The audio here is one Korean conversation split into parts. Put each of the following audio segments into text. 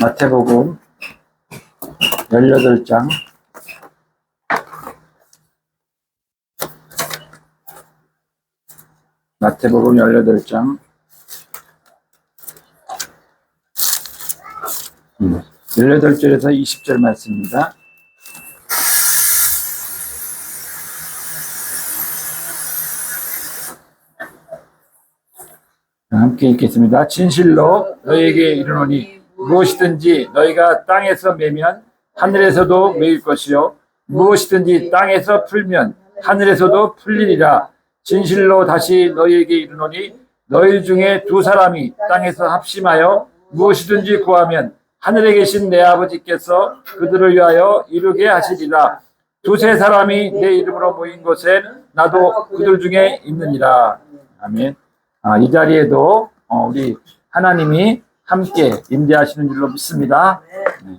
마태복음 18장 마태복음 18장 18절에서 20절 말씀입니다. 함께 읽겠습니다. 진실로 너희에게 이르노니 무엇이든지 너희가 땅에서 매면 하늘에서도 매일 것이요 무엇이든지 땅에서 풀면 하늘에서도 풀리리라. 진실로 다시 너희에게 이르노니 너희 중에 두 사람이 땅에서 합심하여 무엇이든지 구하면 하늘에 계신 내 아버지께서 그들을 위하여 이루게 하시리라. 두세 사람이 내 이름으로 모인 곳에 나도 그들 중에 있느니라. 아멘. 이 자리에도 우리 하나님이 함께 임재하시는 줄로 믿습니다. 네.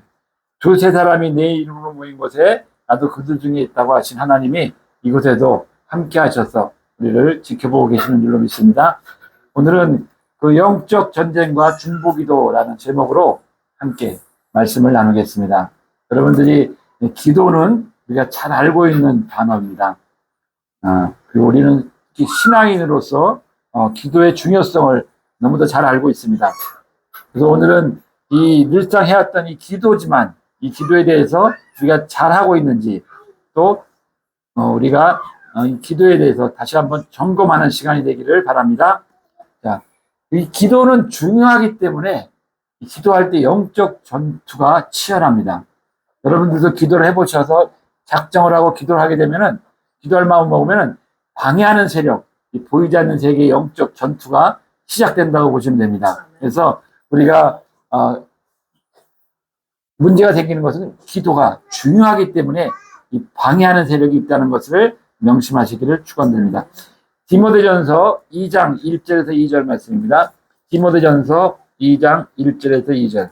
두세 사람이 내 이름으로 모인 곳에 나도 그들 중에 있다고 하신 하나님이 이곳에도 함께 하셔서 우리를 지켜보고 계시는 줄로 믿습니다. 오늘은 그 영적 전쟁과 중보기도라는 제목으로 함께 말씀을 나누겠습니다. 여러분들이 기도는 우리가 잘 알고 있는 단어입니다. 그리고 우리는 신앙인으로서 기도의 중요성을 너무도 잘 알고 있습니다. 그래서 오늘은 이 늘상 해왔던 이 기도지만 이 기도에 대해서 우리가 잘하고 있는지 또 우리가 이 기도에 대해서 다시 한번 점검하는 시간이 되기를 바랍니다. 자, 이 기도는 중요하기 때문에 기도할 때 영적 전투가 치열합니다. 여러분들도 기도를 해보셔서 작정을 하고 기도를 하게 되면은 기도할 마음 먹으면은 방해하는 세력, 보이지 않는 세계의 영적 전투가 시작된다고 보시면 됩니다. 그래서 우리가 문제가 생기는 것은 기도가 중요하기 때문에 이 방해하는 세력이 있다는 것을 명심하시기를 축원드립니다. 디모데전서 2장 1절에서 2절 말씀입니다. 디모데전서 2장 1절에서 2절.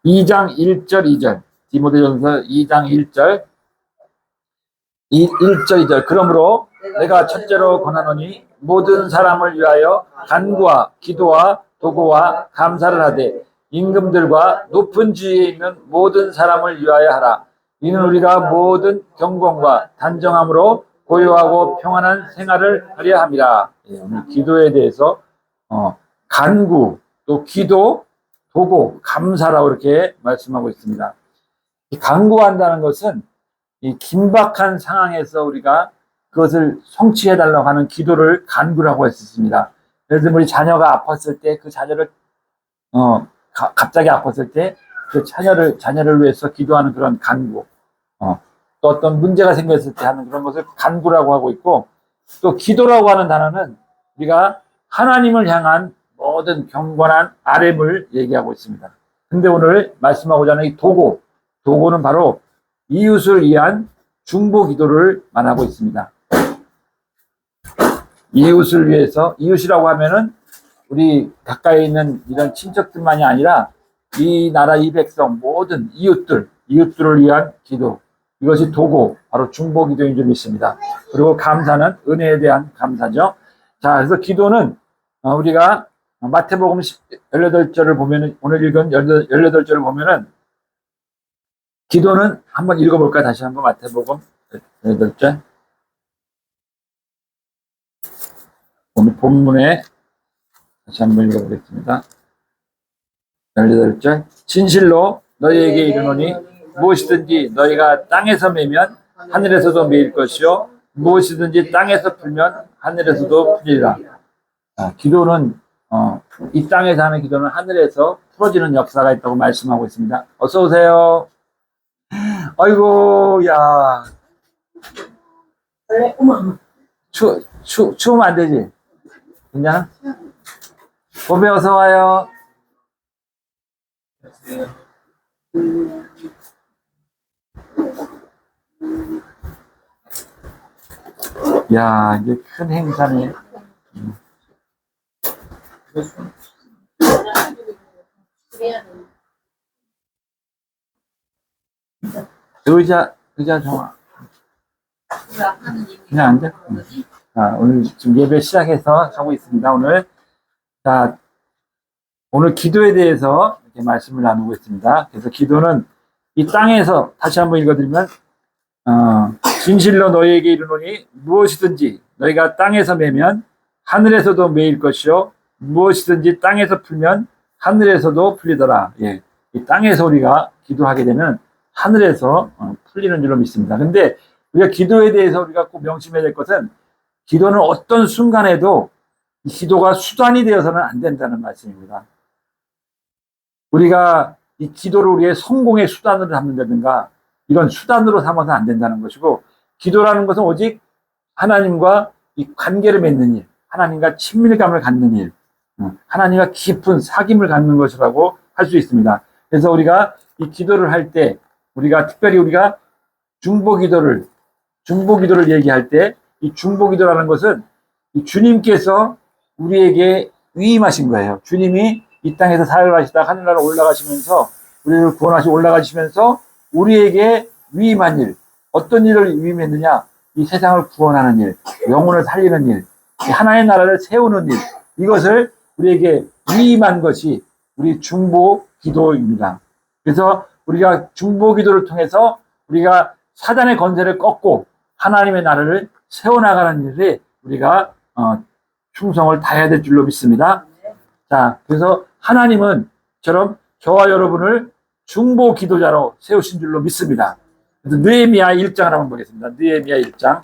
(2장 1절 2절) 디모데전서 2장 1절 1절 2절. 그러므로 내가 첫째로 권하노니 모든 사람을 위하여 간구와 기도와 도구와 감사를 하되 임금들과 높은 지위에 있는 모든 사람을 위하여 하라. 이는 우리가 모든 경건과 단정함으로 고요하고 평안한 생활을 하려 함이라. 오늘 기도에 대해서 간구, 또 기도, 도구, 감사라고 이렇게 말씀하고 있습니다. 이 간구한다는 것은 이 긴박한 상황에서 우리가 그것을 성취해달라고 하는 기도를 간구라고 했었습니다. 예를 들면 우리 자녀가 아팠을 때 그 자녀를 갑자기 아팠을 때 그 자녀를 위해서 기도하는 그런 간구, 또 어떤 문제가 생겼을 때 하는 그런 것을 간구라고 하고 있고, 또 기도라고 하는 단어는 우리가 하나님을 향한 모든 경건한 아뢰을 얘기하고 있습니다. 근데 오늘 말씀하고자 하는 이 도구는 바로 이웃을 위한 중보 기도를 말하고 있습니다. 이웃을 위해서, 이웃이라고 하면은 우리 가까이 있는 이런 친척들만이 아니라 이 나라 이 백성 모든 이웃들을 위한 기도, 이것이 도구, 바로 중보 기도인 줄 믿습니다. 그리고 감사는 은혜에 대한 감사죠. 자, 그래서 기도는 우리가 마태복음 18절을 보면은, 오늘 읽은 18절을 보면은 기도는 한번 읽어볼까? 다시 한번 마태복음 18절. 오늘 본문에 다시 한번 읽어보겠습니다. 18절. 진실로 너희에게 이르노니 무엇이든지 너희가 땅에서 매면 하늘에서도 매일 것이요 무엇이든지 땅에서 풀면 하늘에서도 풀리라. 기도는 이 땅에서 하는 기도는 하늘에서 풀어지는 역사가 있다고 말씀하고 있습니다. 어서 오세요. 아이고, 야. 추우면 안 되지? 그냥? 봄에 어서 와요. 야, 이제 큰 행사네. 의자 정화. 그냥 앉아. 오늘 지금 예배 시작해서 하고 있습니다. 오늘 자, 오늘 기도에 대해서 이렇게 말씀을 나누고 있습니다. 그래서 기도는 이 땅에서 다시 한번 읽어드리면 진실로 너희에게 이르노니 무엇이든지 너희가 땅에서 매면 하늘에서도 매일 것이요 무엇이든지 땅에서 풀면 하늘에서도 풀리더라. 예, 이 땅에서 우리가 기도하게 되면 하늘에서 풀리는 줄로 믿습니다. 근데 우리가 기도에 대해서 우리가 꼭 명심해야 될 것은 기도는 어떤 순간에도 이 기도가 수단이 되어서는 안 된다는 말씀입니다. 우리가 이 기도를 우리의 성공의 수단으로 삼는다든가 이런 수단으로 삼아서 안 된다는 것이고, 기도라는 것은 오직 하나님과 이 관계를 맺는 일, 하나님과 친밀감을 갖는 일, 하나님과 깊은 사귐을 갖는 것이라고 할 수 있습니다. 그래서 우리가 이 기도를 할 때, 우리가 특별히 우리가 중보기도를 얘기할 때, 이 중보기도라는 것은 이 주님께서 우리에게 위임하신 거예요. 주님이 이 땅에서 사역을 하시다 하늘나라 올라가시면서 우리를 구원하시고 올라가시면서 우리에게 위임한 일, 어떤 일을 위임했느냐? 이 세상을 구원하는 일, 영혼을 살리는 일, 하나의 나라를 세우는 일, 이것을 우리에게 위임한 것이 우리 중보 기도입니다. 그래서 우리가 중보 기도를 통해서 우리가 사단의 권세를 꺾고 하나님의 나라를 세워나가는 일에 우리가 충성을 다해야 될 줄로 믿습니다. 자, 그래서 하나님은 저런 저와 여러분을 중보 기도자로 세우신 줄로 믿습니다. 그래서 느헤미야 1장을 한번 보겠습니다. 느헤미야 1장.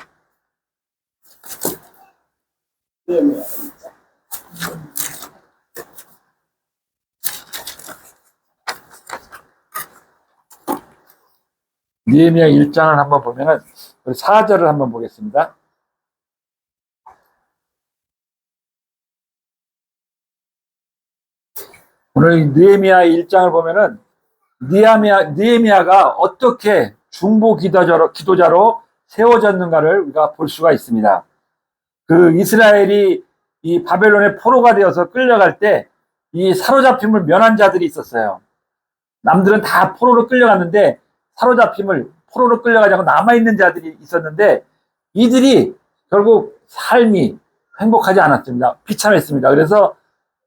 느헤미야 1장을 한번 보면은 4절을 한번 보겠습니다. 오늘 느헤미야 1장을 보면은 느헤미야가 어떻게 중보 기도자로 세워졌는가를 우리가 볼 수가 있습니다. 그 이스라엘이 이 바벨론의 포로가 되어서 끌려갈 때 이 사로잡힘을 면한 자들이 있었어요. 남들은 다 포로로 끌려갔는데 포로로 끌려가지 않고 남아있는 자들이 있었는데 이들이 결국 삶이 행복하지 않았습니다. 비참했습니다. 그래서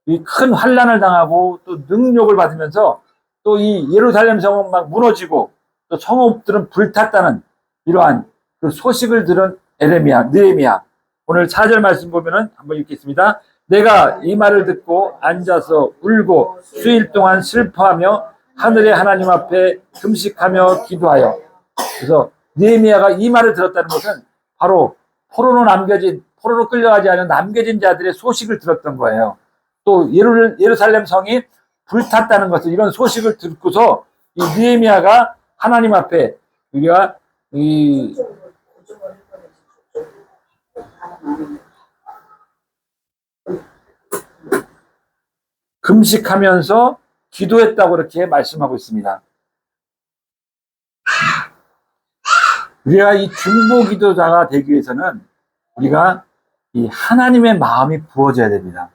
이 큰 환난을 당하고 또 능욕을 받으면서 또 이 예루살렘 성은 막 무너지고 또 성읍들은 불탔다는 이러한 그 소식을 들은 느헤미야. 오늘 4절 말씀 보면은 한번 읽겠습니다. 내가 이 말을 듣고 앉아서 울고 수일 동안 슬퍼하며 하늘의 하나님 앞에 금식하며 기도하여. 그래서 느헤미야가 이 말을 들었다는 것은 바로 포로로 끌려가지 않은 남겨진 자들의 소식을 들었던 거예요. 또 예루살렘 성이 불탔다는 것을, 이런 소식을 듣고서 이 느헤미야가 하나님 앞에 우리가 금식하면서 기도했다고 이렇게 말씀하고 있습니다. 우리가 이 중보 기도자가 되기 위해서는 우리가 이 하나님의 마음이 부어져야 됩니다.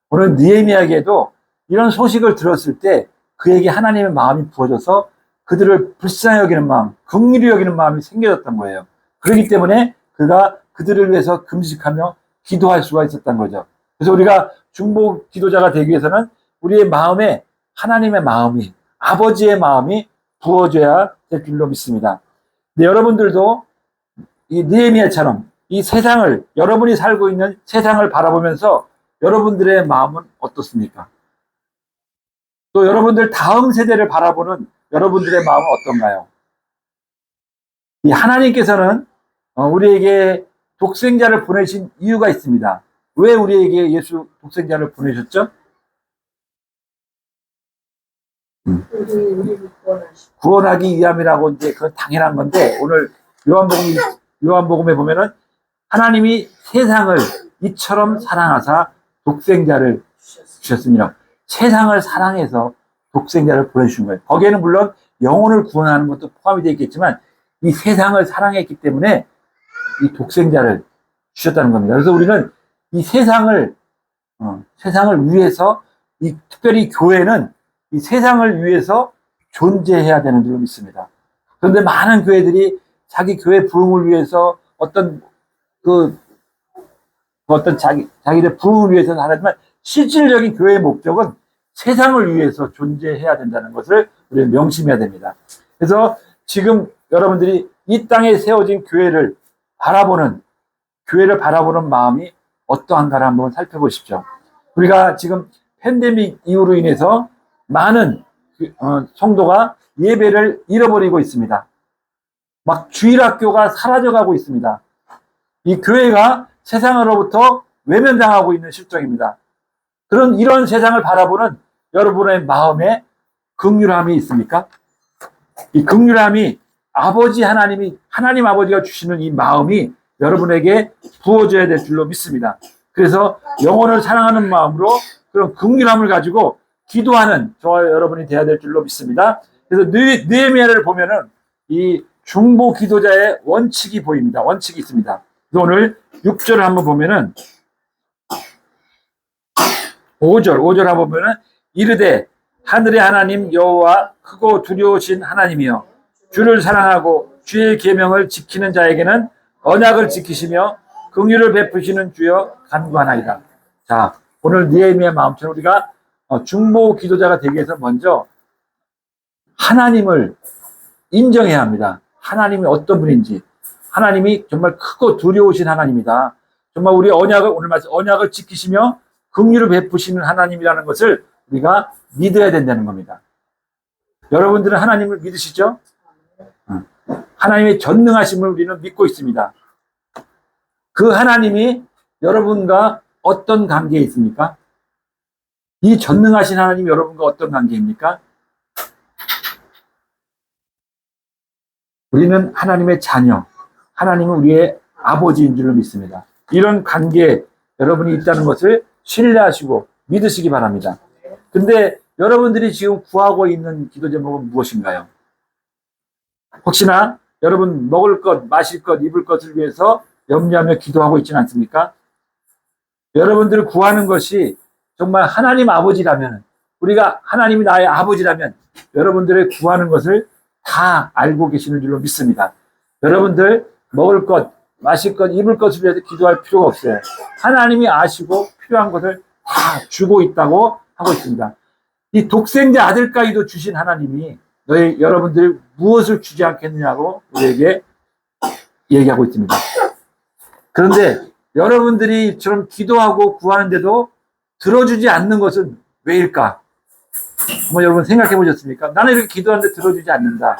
오늘 느헤미야에게도 이런 소식을 들었을 때 그에게 하나님의 마음이 부어져서 그들을 불쌍히 여기는 마음, 긍휼히 여기는 마음이 생겨졌던 거예요. 그렇기 때문에 그가 그들을 위해서 금식하며 기도할 수가 있었던 거죠. 그래서 우리가 중보 기도자가 되기 위해서는 우리의 마음에 하나님의 마음이, 아버지의 마음이 부어져야 될 줄로 믿습니다. 근데 여러분들도 이 느헤미야처럼 이 세상을, 여러분이 살고 있는 세상을 바라보면서 여러분들의 마음은 어떻습니까? 또 여러분들 다음 세대를 바라보는 여러분들의 마음은 어떤가요? 이 하나님께서는 우리에게 독생자를 보내신 이유가 있습니다. 왜 우리에게 예수 독생자를 보내셨죠? 구원하기 위함이라고 이제 그건 당연한 건데, 오늘 요한복음에 보면은 하나님이 세상을 이처럼 사랑하사 독생자를 주셨습니다. 세상을 사랑해서 독생자를 보내주신 거예요. 거기에는 물론 영혼을 구원하는 것도 포함이 되어 있겠지만 이 세상을 사랑했기 때문에 이 독생자를 주셨다는 겁니다. 그래서 우리는 이 세상을 위해서, 특별히 교회는 이 세상을 위해서 존재해야 되는 줄로 믿습니다. 그런데 많은 교회들이 자기 교회 부흥을 위해서 어떤 어떤 자기의 부흥을 위해서는 하지만 실질적인 교회의 목적은 세상을 위해서 존재해야 된다는 것을 우리는 명심해야 됩니다. 그래서 지금 여러분들이 이 땅에 세워진 교회를 바라보는 마음이 어떠한가를 한번 살펴보십시오. 우리가 지금 팬데믹 이후로 인해서 많은 성도가 예배를 잃어버리고 있습니다. 막 주일학교가 사라져가고 있습니다. 이 교회가 세상으로부터 외면당하고 있는 실정입니다. 이런 세상을 바라보는 여러분의 마음에 긍휼함이 있습니까? 이 긍휼함이 하나님 아버지가 주시는 이 마음이 여러분에게 부어져야 될 줄로 믿습니다. 그래서 영혼을 사랑하는 마음으로 그런 긍휼함을 가지고 기도하는 저와 여러분이 되어야 될 줄로 믿습니다. 그래서 느헤미야를 보면은 이 중보 기도자의 원칙이 보입니다. 원칙이 있습니다. 오늘 6절을 한번 보면은 5절 한번 보면은 이르되 하늘의 하나님 여호와 크고 두려우신 하나님이여 주를 사랑하고 주의 계명을 지키는 자에게는 언약을 지키시며 긍휼을 베푸시는 주여 간구하나이다. 자, 오늘 느헤미야 마음처럼 우리가 중보 기도자가 되기 위해서 먼저 하나님을 인정해야 합니다. 하나님이 어떤 분인지, 하나님이 정말 크고 두려우신 하나님이다. 정말 우리 오늘 말씀 언약을 지키시며 긍휼을 베푸시는 하나님이라는 것을 우리가 믿어야 된다는 겁니다. 여러분들은 하나님을 믿으시죠? 하나님의 전능하심을 우리는 믿고 있습니다. 그 하나님이 여러분과 어떤 관계에 있습니까? 이 전능하신 하나님이 여러분과 어떤 관계입니까? 우리는 하나님의 자녀, 하나님은 우리의 아버지인 줄로 믿습니다. 이런 관계에 여러분이 있다는 것을 신뢰하시고 믿으시기 바랍니다. 근데 여러분들이 지금 구하고 있는 기도 제목은 무엇인가요? 혹시나 여러분 먹을 것, 마실 것, 입을 것을 위해서 염려하며 기도하고 있지는 않습니까? 여러분들을 구하는 것이 정말 하나님 아버지라면, 우리가 하나님이 나의 아버지라면 여러분들의 구하는 것을 다 알고 계시는 줄로 믿습니다. 여러분들 먹을 것, 마실 것, 입을 것을 위해서 기도할 필요가 없어요. 하나님이 아시고 필요한 것을 다 주고 있다고 하고 있습니다. 이 독생자 아들까지도 주신 하나님이 여러분들 무엇을 주지 않겠느냐고 우리에게 얘기하고 있습니다. 그런데 여러분들이 이처럼 기도하고 구하는데도 들어주지 않는 것은 왜일까? 한번 여러분 생각해 보셨습니까? 나는 이렇게 기도하는데 들어주지 않는다.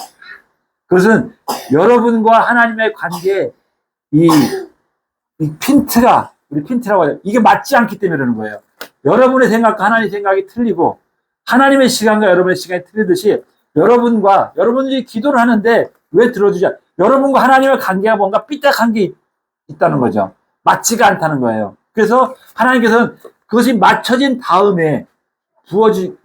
그것은 여러분과 하나님의 관계에 이 핀트가, 우리 핀트라고 해요. 이게 맞지 않기 때문에 그러는 거예요. 여러분의 생각과 하나님의 생각이 틀리고 하나님의 시간과 여러분의 시간이 틀리듯이 여러분들이 기도를 하는데 왜 들어주지 않, 여러분과 하나님의 관계가 뭔가 삐딱한 게 있다는 거죠. 맞지가 않다는 거예요. 그래서 하나님께서는 그것이 맞춰진 다음에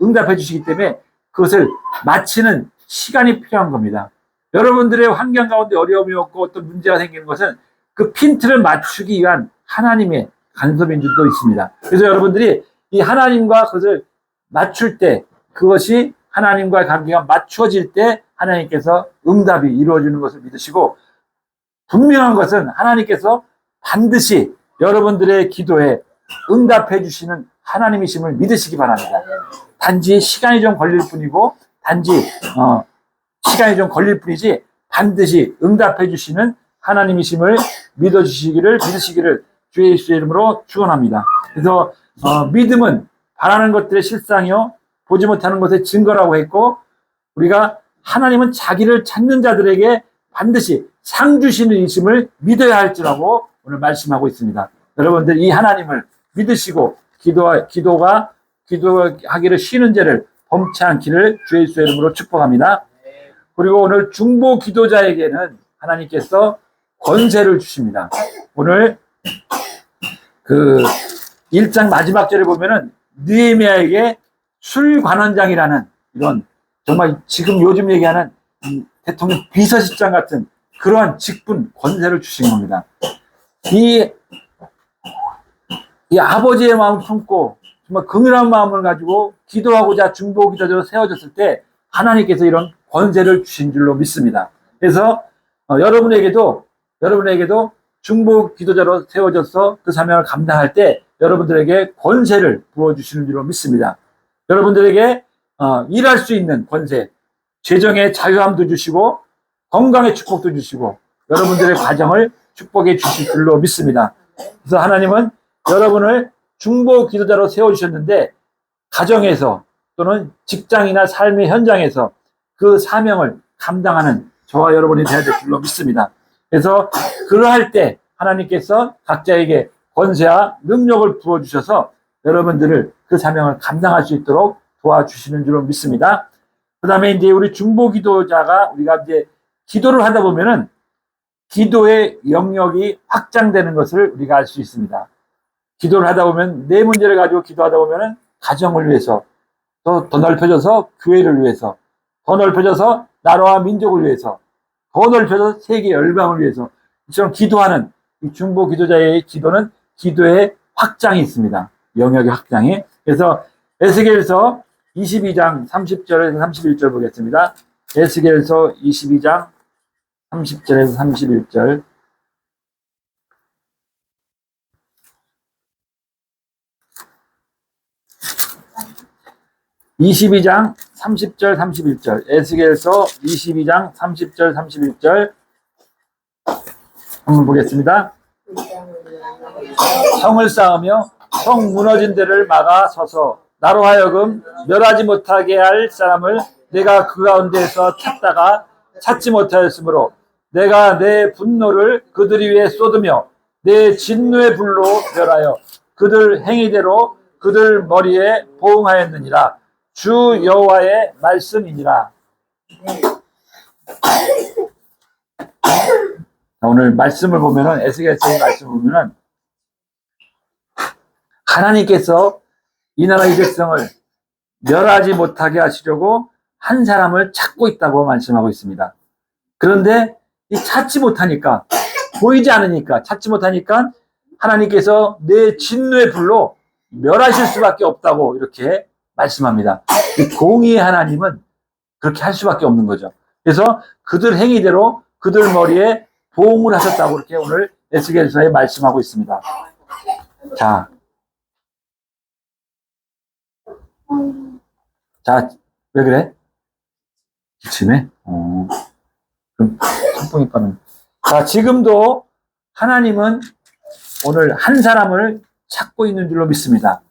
응답해 주시기 때문에 그것을 마치는 시간이 필요한 겁니다. 여러분들의 환경 가운데 어려움이 없고 어떤 문제가 생기는 것은 그 핀트를 맞추기 위한 하나님의 간섭인 줄도 있습니다. 그래서 여러분들이 이 하나님과 그것을 맞출 때, 그것이 하나님과의 관계가 맞춰질 때 하나님께서 응답이 이루어지는 것을 믿으시고, 분명한 것은 하나님께서 반드시 여러분들의 기도에 응답해 주시는 하나님이심을 믿으시기 바랍니다. 단지 시간이 좀 걸릴 뿐이고, 시간이 좀 걸릴 뿐이지 반드시 응답해 주시는 하나님이심을 믿으시기를 주의 예수의 이름으로 축원합니다. 그래서 믿음은 바라는 것들의 실상이요 보지 못하는 것의 증거라고 했고, 우리가 하나님은 자기를 찾는 자들에게 반드시 상 주시는 이심을 믿어야 할지라고 오늘 말씀하고 있습니다. 여러분들 이 하나님을 믿으시고 기도하기를 쉬는 죄를 범치 않기를 주의 예수의 이름으로 축복합니다. 그리고 오늘 중보 기도자에게는 하나님께서 권세를 주십니다. 오늘 그 1장 마지막 절에 보면은 느헤미야에게 술관원장이라는 이런 정말 지금 요즘 얘기하는 대통령 비서실장 같은 그러한 직분 권세를 주신 겁니다. 이 아버지의 마음을 품고 정말 긍휼한 마음을 가지고 기도하고자 중보 기도자로 세워졌을 때 하나님께서 이런 권세를 주신 줄로 믿습니다. 그래서 여러분에게도 중보 기도자로 세워져서 그 사명을 감당할 때 여러분들에게 권세를 부어주시는 줄로 믿습니다. 여러분들에게 일할 수 있는 권세, 재정의 자유함도 주시고 건강의 축복도 주시고 여러분들의 가정을 축복해 주실 줄로 믿습니다. 그래서 하나님은 여러분을 중보 기도자로 세워주셨는데 가정에서 또는 직장이나 삶의 현장에서 그 사명을 감당하는 저와 여러분이 되어야 될 줄로 믿습니다. 그래서 그러할 때 하나님께서 각자에게 권세와 능력을 부어주셔서 여러분들을 그 사명을 감당할 수 있도록 도와주시는 줄로 믿습니다. 그 다음에 이제 우리 중보 기도자가 우리가 이제 기도를 하다 보면은 기도의 영역이 확장되는 것을 우리가 알 수 있습니다. 기도를 하다 보면 내 문제를 가지고 기도하다 보면은 가정을 위해서 또 더 넓혀져서 교회를 위해서 더 넓혀져서 나라와 민족을 위해서 더 넓혀서 세계 열방을 위해서 이처럼 기도하는 이 중보 기도자의 기도는 기도의 확장이 있습니다. 영역의 확장이. 그래서 에스겔서 22장 30절에서 31절 보겠습니다. 에스겔서 22장 30절에서 31절. (22장) 30절 31절 에스겔서 22장 30절 31절 한번 보겠습니다. 성을 쌓으며 성 무너진 데를 막아 서서 나로 하여금 멸하지 못하게 할 사람을 내가 그 가운데에서 찾다가 찾지 못하였으므로 내가 내 분노를 그들 위에 쏟으며 내 진노의 불로 멸하여 그들 행위대로 그들 머리에 보응하였느니라. 주 여호와의 말씀이니라. 오늘 말씀을 보면은 에스겔서의 말씀을 보면은 하나님께서 이 나라 이 백성을 멸하지 못하게 하시려고 한 사람을 찾고 있다고 말씀하고 있습니다. 그런데 이 찾지 못하니까 보이지 않으니까 찾지 못하니까 하나님께서 내 진노의 불로 멸하실 수밖에 없다고 이렇게 말씀합니다. 이 공의의 하나님은 그렇게 할 수밖에 없는 거죠. 그래서 그들 행위대로 그들 머리에 보응을 하셨다고 이렇게 오늘 에스겔서에 말씀하고 있습니다. 자, 왜 그래? 기침해? 그럼 선풍기 빠는. 자, 지금도 하나님은 오늘 한 사람을 찾고 있는 줄로 믿습니다.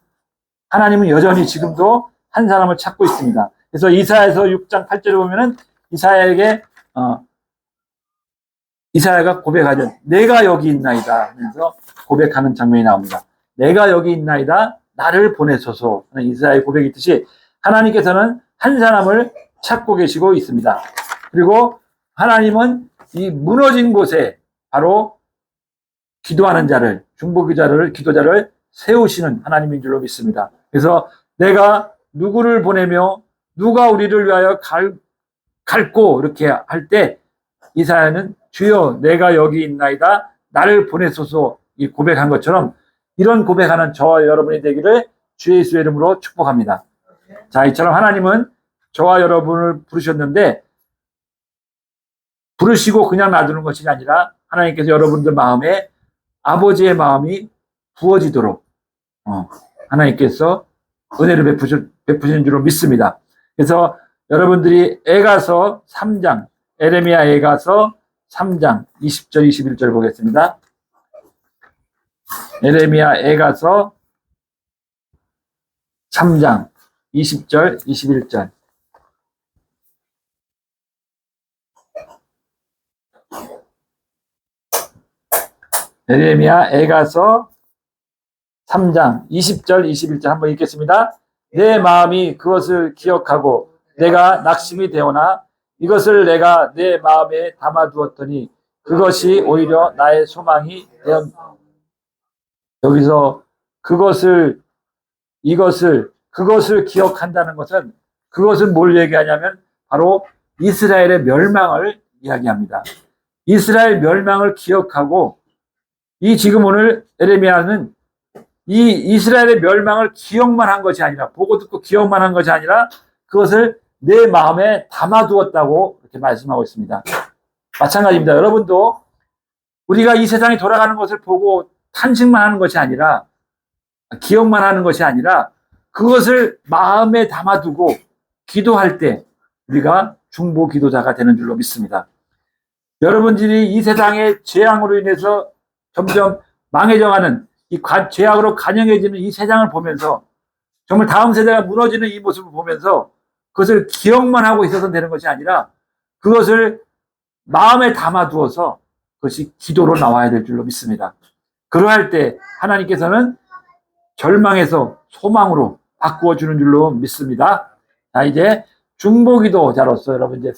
하나님은 여전히 지금도 한 사람을 찾고 있습니다. 그래서 이사야서 6장 8절에 보면은 이사야에게 이사야가 고백하죠. 내가 여기 있나이다 하면서 고백하는 장면이 나옵니다. 내가 여기 있나이다 나를 보내소서 하는 이사야의 고백이 있듯이 하나님께서는 한 사람을 찾고 계시고 있습니다. 그리고 하나님은 이 무너진 곳에 바로 기도하는 자를 중보 기도자를 세우시는 하나님인 줄로 믿습니다. 그래서 내가 누구를 보내며 누가 우리를 위하여 갈고 이렇게 할 때 이사야는 주여 내가 여기 있나이다 나를 보내소서 이 고백한 것처럼 이런 고백하는 저와 여러분이 되기를 주 예수의 이름으로 축복합니다. 자, 이처럼 하나님은 저와 여러분을 부르셨는데 부르시고 그냥 놔두는 것이 아니라 하나님께서 여러분들 마음에 아버지의 마음이 부어지도록 하나님께서 은혜를 베푸시는 줄로 믿습니다. 그래서 여러분들이 에가서 3장 에레미야 에가서 3장 20절 21절 보겠습니다. 에레미야 에가서 3장 20절 21절 에레미야 에가서 3장 20절 21절 한번 읽겠습니다. 내 마음이 그것을 기억하고 내가 낙심이 되오나 이것을 내가 내 마음에 담아두었더니 그것이 오히려 나의 소망이 되었. 여기서 그것을 기억한다는 것은 그것은 뭘 얘기하냐면 바로 이스라엘의 멸망을 이야기합니다. 이스라엘 멸망을 기억하고 이 지금 오늘 에레미야는 이 이스라엘의 멸망을 기억만 한 것이 아니라 보고 듣고 기억만 한 것이 아니라 그것을 내 마음에 담아두었다고 이렇게 말씀하고 있습니다. 마찬가지입니다. 여러분도 우리가 이 세상이 돌아가는 것을 보고 탄식만 하는 것이 아니라, 기억만 하는 것이 아니라, 그것을 마음에 담아두고 기도할 때 우리가 중보 기도자가 되는 줄로 믿습니다. 여러분들이 이 세상의 재앙으로 인해서 점점 망해져가는 이 죄악으로 간영해지는 이 세상을 보면서 정말 다음 세대가 무너지는 이 모습을 보면서 그것을 기억만 하고 있어서 되는 것이 아니라 그것을 마음에 담아두어서 그것이 기도로 나와야 될 줄로 믿습니다. 그러할 때 하나님께서는 절망에서 소망으로 바꾸어 주는 줄로 믿습니다. 자, 이제 중보기도자로서 여러분 이제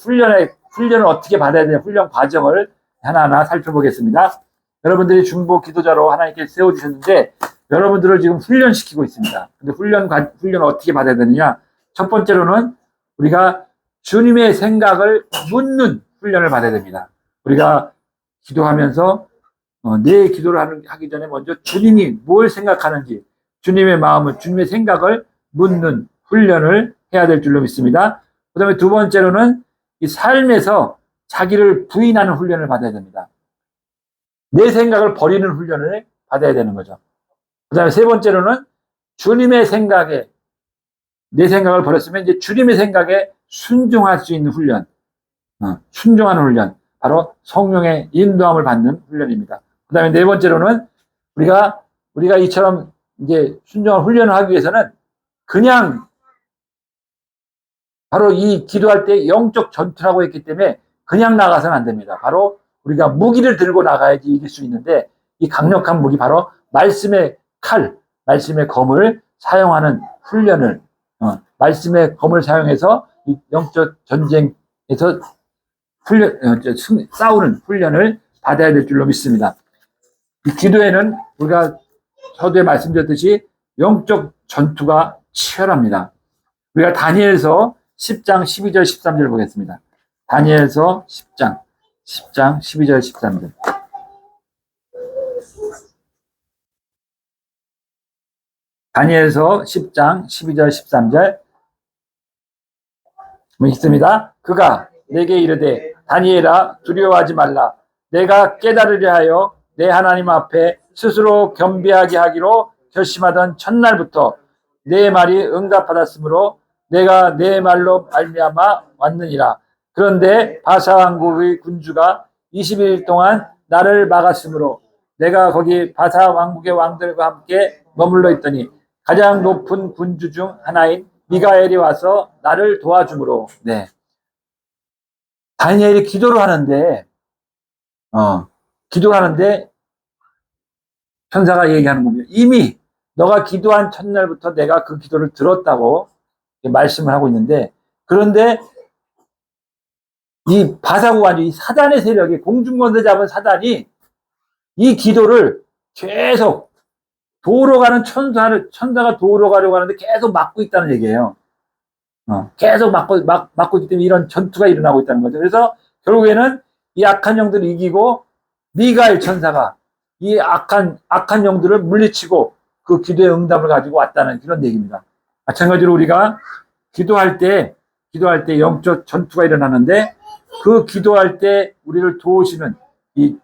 훈련을 어떻게 받아야 되냐, 훈련 과정을 하나하나 살펴보겠습니다. 여러분들이 중보기도자로 하나님께 세워주셨는데 여러분들을 지금 훈련시키고 있습니다. 근데 훈련을 어떻게 받아야 되느냐? 첫 번째로는 우리가 주님의 생각을 묻는 훈련을 받아야 됩니다. 우리가 기도하면서 내 기도를 하기 전에 먼저 주님이 뭘 생각하는지, 주님의 마음을, 주님의 생각을 묻는 훈련을 해야 될 줄로 믿습니다. 그 다음에 두 번째로는 이 삶에서 자기를 부인하는 훈련을 받아야 됩니다. 내 생각을 버리는 훈련을 받아야 되는 거죠. 그 다음에 세 번째로는 주님의 생각에, 내 생각을 버렸으면 이제 주님의 생각에 순종할 수 있는 훈련, 순종하는 훈련, 바로 성령의 인도함을 받는 훈련입니다. 그 다음에 네 번째로는 우리가 이처럼 이제 순종한 훈련을 하기 위해서는 그냥 바로 이 기도할 때 영적 전투라고 했기 때문에 그냥 나가서는 안 됩니다. 바로 우리가 무기를 들고 나가야지 이길 수 있는데 이 강력한 무기 바로 말씀의 칼, 말씀의 검을 사용하는 훈련을, 말씀의 검을 사용해서 이 영적 전쟁에서 싸우는 훈련을 받아야 될 줄로 믿습니다. 이 기도에는 우리가 서두에 말씀드렸듯이 영적 전투가 치열합니다. 우리가 다니엘서 10장 12절 13절 보겠습니다. 다니엘서 10장 12절 13절. 다니엘서 10장 12절 13절 있습니다. 그가 내게 이르되 다니엘아 두려워하지 말라. 내가 깨달으려 하여 내 하나님 앞에 스스로 겸비하게 하기로 결심하던 첫날부터 내 말이 응답받았으므로 내가 내 말로 말미암아 왔느니라. 그런데 바사 왕국의 군주가 21일 동안 나를 막았으므로 내가 거기 바사 왕국의 왕들과 함께 머물러 있더니 가장 높은 군주 중 하나인 미가엘이 와서 나를 도와주므로. 네. 다니엘이 기도를 하는데 천사가 얘기하는 겁니다. 이미 너가 기도한 첫날부터 내가 그 기도를 들었다고 말씀을 하고 있는데, 그런데 이 바사국 아주 이 사단의 세력이, 공중권세 잡은 사단이 이 기도를 계속 도로 가는 천사가 도로 가려고 하는데 계속 막고 있다는 얘기예요. 계속 막고 있기 때문에 이런 전투가 일어나고 있다는 거죠. 그래서 결국에는 이 악한 영들을 이기고 미가엘 천사가 이 악한 영들을 물리치고 그 기도의 응답을 가지고 왔다는 그런 얘기입니다. 마찬가지로 우리가 기도할 때 영적 전투가 일어나는데 그 기도할 때 우리를 도우시는 이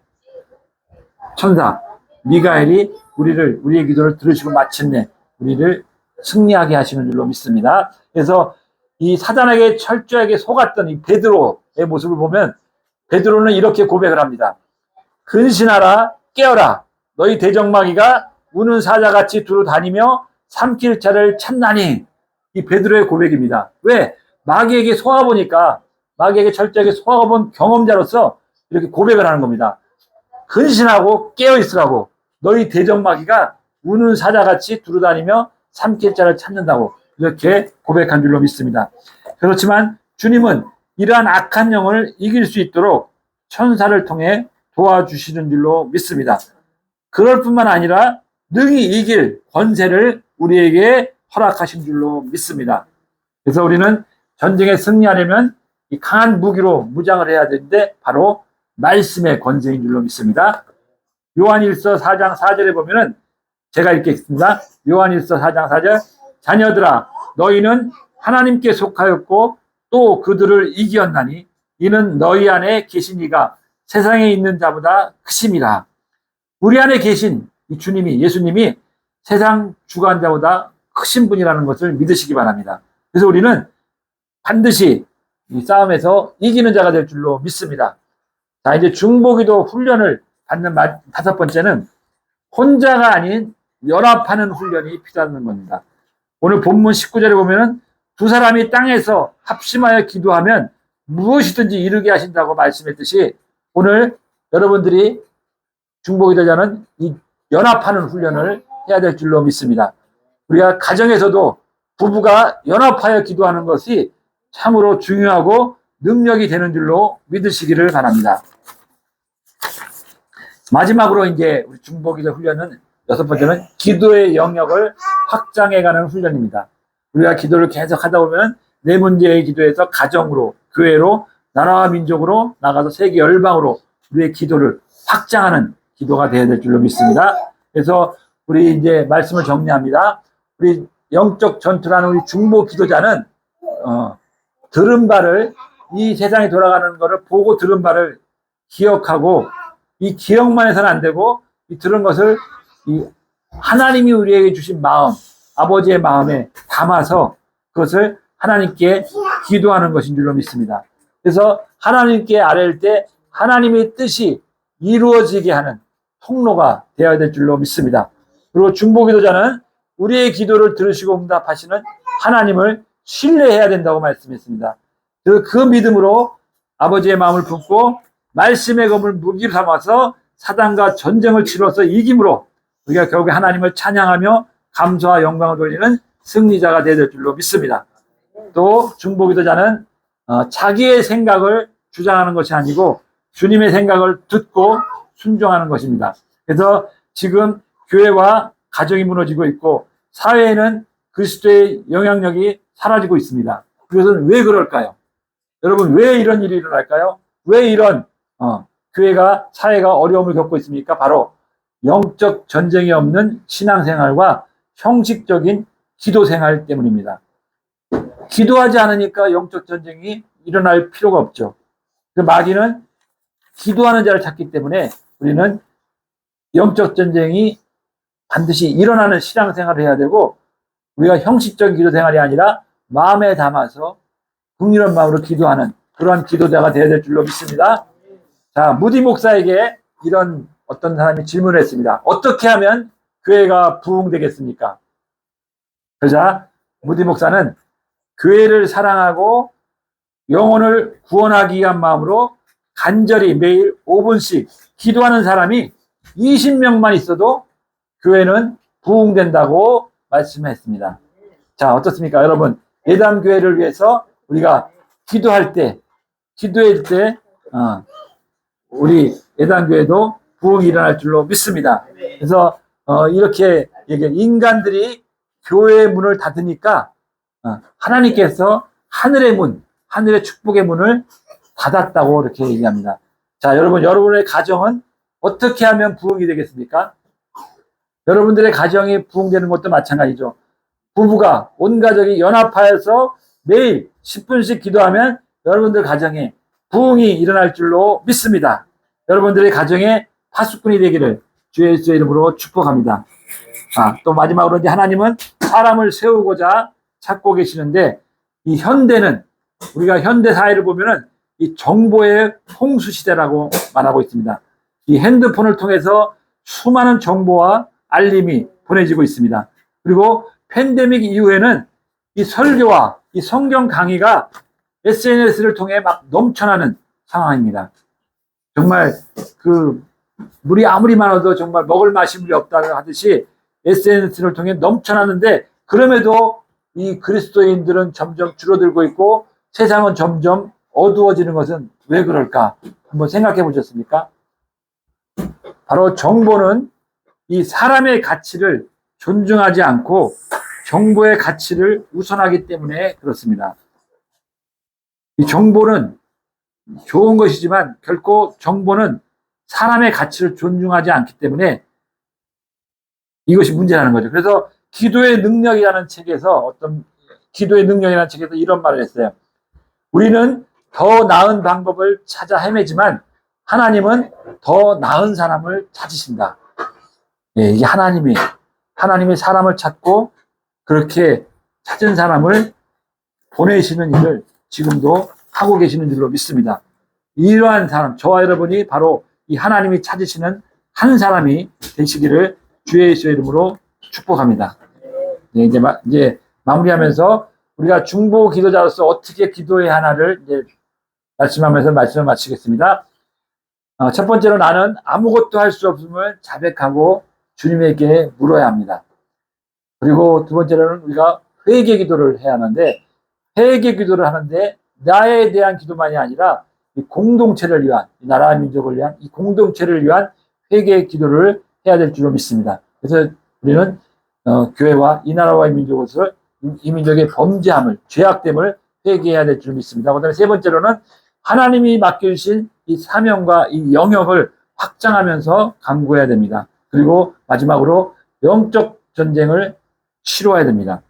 천사 미가엘이 우리의 기도를 들으시고 마침내 우리를 승리하게 하시는 줄로 믿습니다. 그래서 이 사단에게 철저하게 속았던 이 베드로의 모습을 보면 베드로는 이렇게 고백을 합니다. 근신하라, 깨어라. 너희 대적마귀가 우는 사자같이 두루 다니며 삼킬 자를 찾나니. 이 베드로의 고백입니다. 왜? 마귀에게 철저하게 속아본 경험자로서 이렇게 고백을 하는 겁니다. 근신하고 깨어있으라고. 너희 대적마귀가 우는 사자같이 두루 다니며 삼킬 자를 찾는다고 이렇게 고백한 줄로 믿습니다. 그렇지만 주님은 이러한 악한 영을 이길 수 있도록 천사를 통해 도와주시는 줄로 믿습니다. 그럴 뿐만 아니라 능히 이길 권세를 우리에게 허락하신 줄로 믿습니다. 그래서 우리는 전쟁에 승리하려면 이 강한 무기로 무장을 해야 되는데 바로 말씀의 권세인 줄로 믿습니다. 요한일서 4장 4절에 보면은 제가 읽겠습니다. 요한일서 4장 4절. 자녀들아 너희는 하나님께 속하였고 또 그들을 이기었나니 이는 너희 안에 계신 이가 세상에 있는 자보다 크심이라. 우리 안에 계신 이 주님이, 예수님이 세상 주관 자보다 크신 분이라는 것을 믿으시기 바랍니다. 그래서 우리는 반드시 이 싸움에서 이기는 자가 될 줄로 믿습니다. 자, 이제 중보기도 훈련을 받는 다섯 번째는 혼자가 아닌 연합하는 훈련이 필요하다는 겁니다. 오늘 본문 19절에 보면은 두 사람이 땅에서 합심하여 기도하면 무엇이든지 이루게 하신다고 말씀했듯이 오늘 여러분들이 중보기도자는 이 연합하는 훈련을 해야 될 줄로 믿습니다. 우리가 가정에서도 부부가 연합하여 기도하는 것이 참으로 중요하고 능력이 되는 줄로 믿으시기를 바랍니다. 마지막으로 이제 우리 중보기도 훈련은 여섯 번째는 기도의 영역을 확장해가는 훈련입니다. 우리가 기도를 계속 하다 보면 네 문제의 기도에서 가정으로, 교회로, 나라와 민족으로 나가서 세계 열방으로 우리의 기도를 확장하는 기도가 되어야 될 줄로 믿습니다. 그래서 우리 이제 말씀을 정리합니다. 우리 영적 전투라는 우리 중보 기도자는 들은 바를, 이 세상이 돌아가는 것을 보고 들은 바를 기억하고, 이 기억만 해서는 안 되고 이 들은 것을 이 하나님이 우리에게 주신 마음, 아버지의 마음에 담아서 그것을 하나님께 기도하는 것인 줄로 믿습니다. 그래서 하나님께 아뢰일 때 하나님의 뜻이 이루어지게 하는 통로가 되어야 될 줄로 믿습니다. 그리고 중보기도자는 우리의 기도를 들으시고 응답하시는 하나님을 신뢰해야 된다고 말씀했습니다. 그 믿음으로 아버지의 마음을 품고 말씀의 검을 무기로 삼아서 사단과 전쟁을 치러서 이김으로 우리가 결국에 하나님을 찬양하며 감사와 영광을 돌리는 승리자가 되어야 될 줄로 믿습니다. 또 중보기도자는 자기의 생각을 주장하는 것이 아니고 주님의 생각을 듣고 순종하는 것입니다. 그래서 지금 교회와 가정이 무너지고 있고 사회에는 그리스도의 영향력이 사라지고 있습니다. 그것은 왜 그럴까요? 여러분, 왜 이런 일이 일어날까요? 왜 이런 교회가, 사회가 어려움을 겪고 있습니까? 바로 영적 전쟁이 없는 신앙생활과 형식적인 기도생활 때문입니다. 기도하지 않으니까 영적 전쟁이 일어날 필요가 없죠. 마귀는 기도하는 자를 찾기 때문에 우리는 영적 전쟁이 반드시 일어나는 신앙생활을 해야 되고, 우리가 형식적인 기도생활이 아니라 마음에 담아서 긍휼한 마음으로 기도하는 그러한 기도자가 되어야 될 줄로 믿습니다. 자, 무디 목사에게 이런 어떤 사람이 질문을 했습니다. 어떻게 하면 교회가 부흥되겠습니까? 그러자 무디 목사는 교회를 사랑하고 영혼을 구원하기 위한 마음으로 간절히 매일 5분씩 기도하는 사람이 20명만 있어도 교회는 부흥된다고 말씀했습니다. 자, 어떻습니까? 여러분, 예담교회를 위해서 우리가 기도할 때, 우리 예담교회도 부흥이 일어날 줄로 믿습니다. 그래서 이렇게 인간들이 교회의 문을 닫으니까 하나님께서 하늘의 문, 하늘의 축복의 문을 닫았다고 이렇게 얘기합니다. 자, 여러분, 여러분의 가정은 어떻게 하면 부흥이 되겠습니까? 여러분들의 가정이 부흥되는 것도 마찬가지죠. 부부가, 온 가족이 연합하여서 매일 10분씩 기도하면 여러분들 가정에 부흥이 일어날 줄로 믿습니다. 여러분들의 가정에 파수꾼이 되기를 주 예수의 이름으로 축복합니다. 또 마지막으로 이제 하나님은 사람을 세우고자 찾고 계시는데, 이 현대는, 우리가 현대 사회를 보면은 이 정보의 홍수 시대라고 말하고 있습니다. 이 핸드폰을 통해서 수많은 정보와 알림이 보내지고 있습니다. 그리고 팬데믹 이후에는 이 설교와 이 성경 강의가 SNS를 통해 막 넘쳐나는 상황입니다. 정말 물이 아무리 많아도 정말 먹을 마실 물이 없다고 하듯이 SNS를 통해 넘쳐나는데, 그럼에도 이 그리스도인들은 점점 줄어들고 있고 세상은 점점 어두워지는 것은 왜 그럴까? 한번 생각해 보셨습니까? 바로 정보는 이 사람의 가치를 존중하지 않고 정보의 가치를 우선하기 때문에 그렇습니다. 이 정보는 좋은 것이지만 결코 정보는 사람의 가치를 존중하지 않기 때문에 이것이 문제라는 거죠. 그래서 기도의 능력이라는 책에서 이런 말을 했어요. 우리는 더 나은 방법을 찾아 헤매지만 하나님은 더 나은 사람을 찾으신다. 예, 이게 하나님이 사람을 찾고 그렇게 찾은 사람을 보내시는 일을 지금도 하고 계시는 줄로 믿습니다. 이러한 사람, 저와 여러분이 바로 이 하나님이 찾으시는 한 사람이 되시기를 주의 예수의 이름으로 축복합니다. 네, 이제 마무리하면서 우리가 중보 기도자로서 어떻게 기도해야 하나를 이제 말씀하면서 말씀을 마치겠습니다. 첫 번째로 나는 아무것도 할 수 없음을 자백하고 주님에게 물어야 합니다. 그리고 두 번째로는 우리가 회개 기도를 해야 하는데, 회개 기도를 하는데 나에 대한 기도만이 아니라 이 공동체를 위한, 이 나라와 민족을 위한, 이 공동체를 위한 회개 기도를 해야 될 줄로 믿습니다. 그래서 우리는 교회와 이 나라와 이 민족을, 이 민족의 범죄함을, 죄악됨을 회개해야 될 줄 믿습니다. 그다음에 세 번째로는 하나님이 맡겨주신 이 사명과 이 영역을 확장하면서 강구해야 됩니다. 그리고 마지막으로 영적 전쟁을 치러야 됩니다.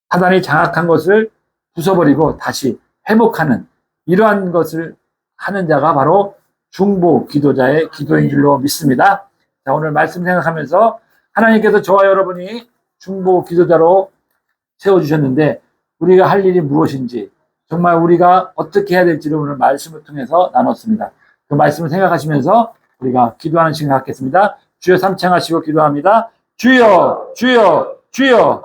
사단이 장악한 것을 부숴버리고 다시 회복하는 이러한 것을 하는 자가 바로 중보 기도자의 기도인 줄로 믿습니다. 자, 오늘 말씀 생각하면서 하나님께서 저와 여러분이 중보 기도자로 세워주셨는데 우리가 할 일이 무엇인지, 정말 우리가 어떻게 해야 될지를 오늘 말씀을 통해서 나눴습니다. 그 말씀을 생각하시면서 우리가 기도하는 시간 갖겠습니다. 주여 삼창하시고 기도합니다. 주여, 주여, 주여.